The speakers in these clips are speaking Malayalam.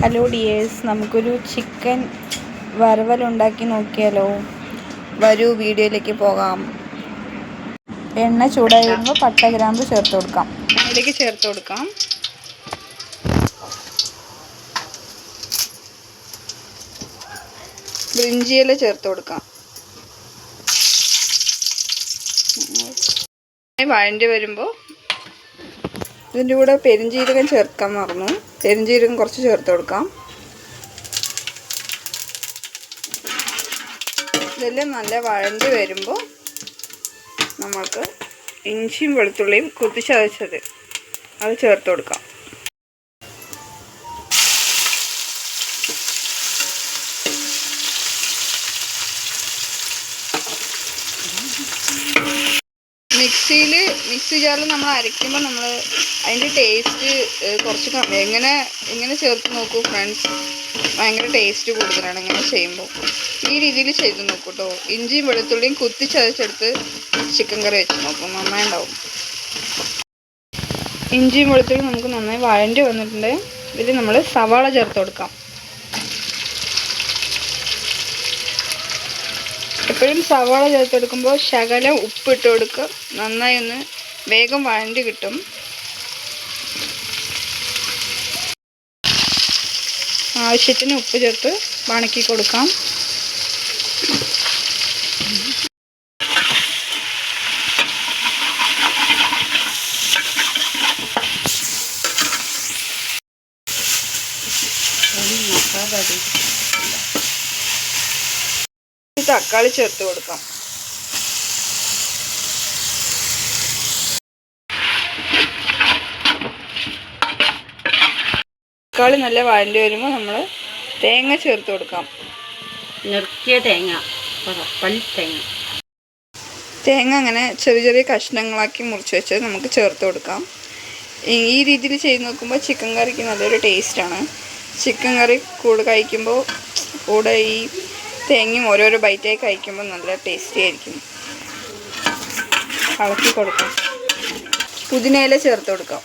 ഹലോ ഡിയേഴ്സ്, നമുക്കൊരു ചിക്കൻ വറവലുണ്ടാക്കി നോക്കിയാലോ? വരൂ, വീഡിയോയിലേക്ക് പോകാം. എണ്ണ ചൂടായി വരുമ്പോൾ പട്ട ഗ്രാമ്പ് ചേർത്ത് കൊടുക്കാം. അതിലേക്ക് ചേർത്ത് കൊടുക്കാം. ബ്രിഞ്ചിയില ചേർത്ത് കൊടുക്കാം. വഴണ്ടി വരുമ്പോൾ ഇതിൻ്റെ കൂടെ പെരുംജീരകം ചേർക്കാൻ മറന്നു. പെരുംജീരകം കുറച്ച് ചേർത്ത് കൊടുക്കാം. ഇതെല്ലാം നല്ല വഴണ്ടി വരുമ്പോൾ നമ്മൾക്ക് ഇഞ്ചിയും വെളുത്തുള്ളിയും കുത്തിച്ചതച്ചത് അത് ചേർത്ത് കൊടുക്കാം. മിക്സി ജാറിൽ നമ്മൾ അരയ്ക്കുമ്പോൾ നമ്മൾ അതിൻ്റെ ടേസ്റ്റ് കുറച്ച് എങ്ങനെ ചേർത്ത് നോക്കൂ ഫ്രണ്ട്സ്, ഭയങ്കര ടേസ്റ്റ് കൂടുതലാണ് ഇങ്ങനെ ചെയ്യുമ്പോൾ. ഈ രീതിയിൽ ചെയ്ത് നോക്കൂ കേട്ടോ. ഇഞ്ചിയും വെളുത്തുള്ളിയും കുത്തിച്ചതച്ചെടുത്ത് ചിക്കൻ കറി വെച്ച് നോക്കും, നന്നായി ഉണ്ടാവും. ഇഞ്ചിയും വെളുത്തുള്ളിയും നമുക്ക് നന്നായി വഴണ്ടി വന്നിട്ടുണ്ട്. ഇതിൽ നമ്മൾ സവാള ചേർത്ത് കൊടുക്കാം. എപ്പോഴും സവാള ചേർത്തെടുക്കുമ്പോൾ ശകലം ഉപ്പിട്ട് കൊടുക്കുക. നന്നായി ഒന്ന് വേഗം വഴണ്ടി കിട്ടും. ആവശ്യത്തിന് ഉപ്പ് ചേർത്ത് വണക്കി കൊടുക്കാം. തക്കാളി ചേർത്ത് കൊടുക്കാം. തക്കാളി നല്ല വഴണ്ടി വരുമ്പോൾ നമ്മൾ തേങ്ങ ചേർത്ത് കൊടുക്കാം. തേങ്ങ അങ്ങനെ ചെറിയ ചെറിയ കഷ്ണങ്ങളാക്കി മുറിച്ച് വെച്ച് നമുക്ക് ചേർത്ത് കൊടുക്കാം. ഈ രീതിയിൽ ചെയ്ത് നോക്കുമ്പോൾ ചിക്കൻ കറിക്ക് നല്ലൊരു ടേസ്റ്റാണ്. ചിക്കൻ കറി കൂടെ കഴിക്കുമ്പോൾ കൂടെ ഈ തേങ്ങയും ഓരോരോ ബൈറ്റായി കഴിക്കുമ്പോൾ നല്ല ടേസ്റ്റി ആയിരിക്കും. ഇളക്കി കൊടുക്കാം. പുതിനയില ചേർത്ത് കൊടുക്കാം.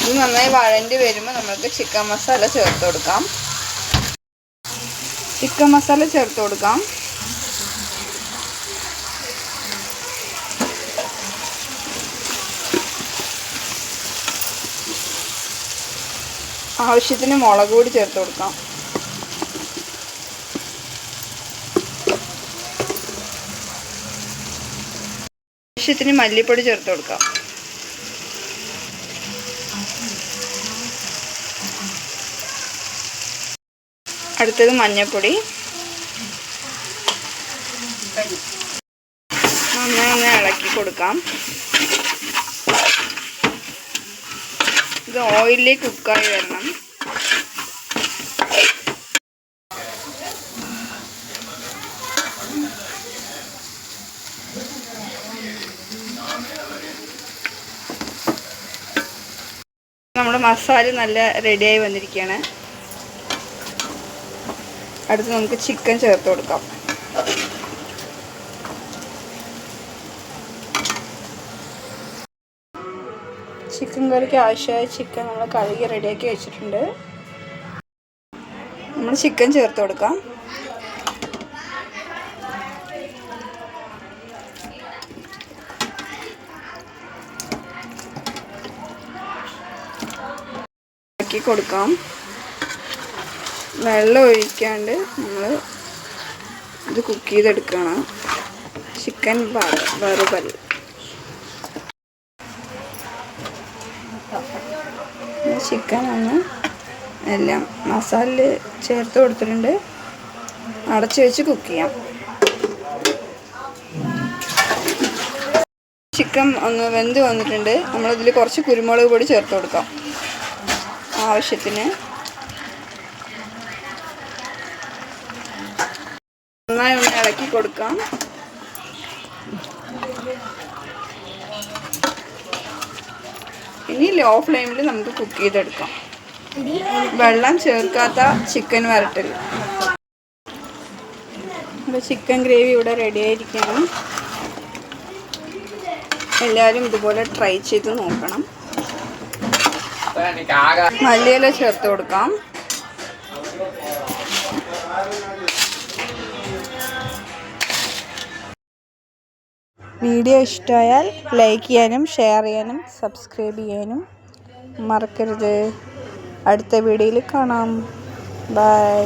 ഇത് നന്നായി വഴണ്ടി വരുമ്പോൾ നമുക്ക് ചിക്കൻ മസാല ചേർത്ത് കൊടുക്കാം. ചിക്കൻ മസാല ചേർത്ത് കൊടുക്കാം. ആവശ്യത്തിന് മുളക് പൊടി ചേർത്ത് കൊടുക്കാം. ആവശ്യത്തിന് മല്ലിപ്പൊടി ചേർത്ത് കൊടുക്കാം. അടുത്തത് മഞ്ഞൾപ്പൊടി. നന്നായി ഇളക്കി കൊടുക്കാം. ഇത് ഓയിലിലേക്ക് കുക്കായി വരണം. നമ്മുടെ മസാല നല്ല റെഡിയായി വന്നിരിക്കുകയാണ്. അടുത്ത് നമുക്ക് ചിക്കൻ ചേർത്ത് കൊടുക്കാം. ചിക്കൻ കറിക്ക് ആവശ്യമായ ചിക്കൻ നമ്മൾ കഴുകി റെഡിയാക്കി വെച്ചിട്ടുണ്ട്. നമ്മൾ ചിക്കൻ ചേർത്ത് കൊടുക്കാം. ഇളക്കി കൊടുക്കാം. വെള്ളം ഒഴിക്കാണ്ട് നമ്മൾ ഇത് കുക്ക് ചെയ്തെടുക്കണം. ചിക്കൻ വറുവൽ. ചിക്കൻ ഒന്ന് എല്ലാം മസാല ചേർത്ത് കൊടുത്തിട്ടുണ്ട്. അടച്ചു വെച്ച് കുക്ക് ചെയ്യാം. ചിക്കൻ ഒന്ന് വെന്ത് വന്നിട്ടുണ്ട്. നമ്മളിതിൽ കുറച്ച് കുരുമുളക് പൊടി ചേർത്ത് കൊടുക്കാം ആവശ്യത്തിന്. നന്നായി ഒന്ന് ഇളക്കി കൊടുക്കാം. ഇനി ലോ ഫ്ലെയിമിൽ നമുക്ക് കുക്ക് ചെയ്തെടുക്കാം. വെള്ളം ചേർക്കാത്ത ചിക്കൻ വരട്ടൽ. നമ്മുടെ ചിക്കൻ ഗ്രേവി ഇവിടെ റെഡി ആയിരിക്കുകയാണ്. എല്ലാവരും ഇതുപോലെ ട്രൈ ചെയ്ത് നോക്കണം. മല്ലിയില ചേർത്ത് കൊടുക്കാം. വീഡിയോ ഇഷ്ടമായാൽ ലൈക്ക് ചെയ്യാനും ഷെയർ ചെയ്യാനും സബ്സ്ക്രൈബ് ചെയ്യാനും മറക്കരുത്. അടുത്ത വീഡിയോയിൽ കാണാം. ബൈ.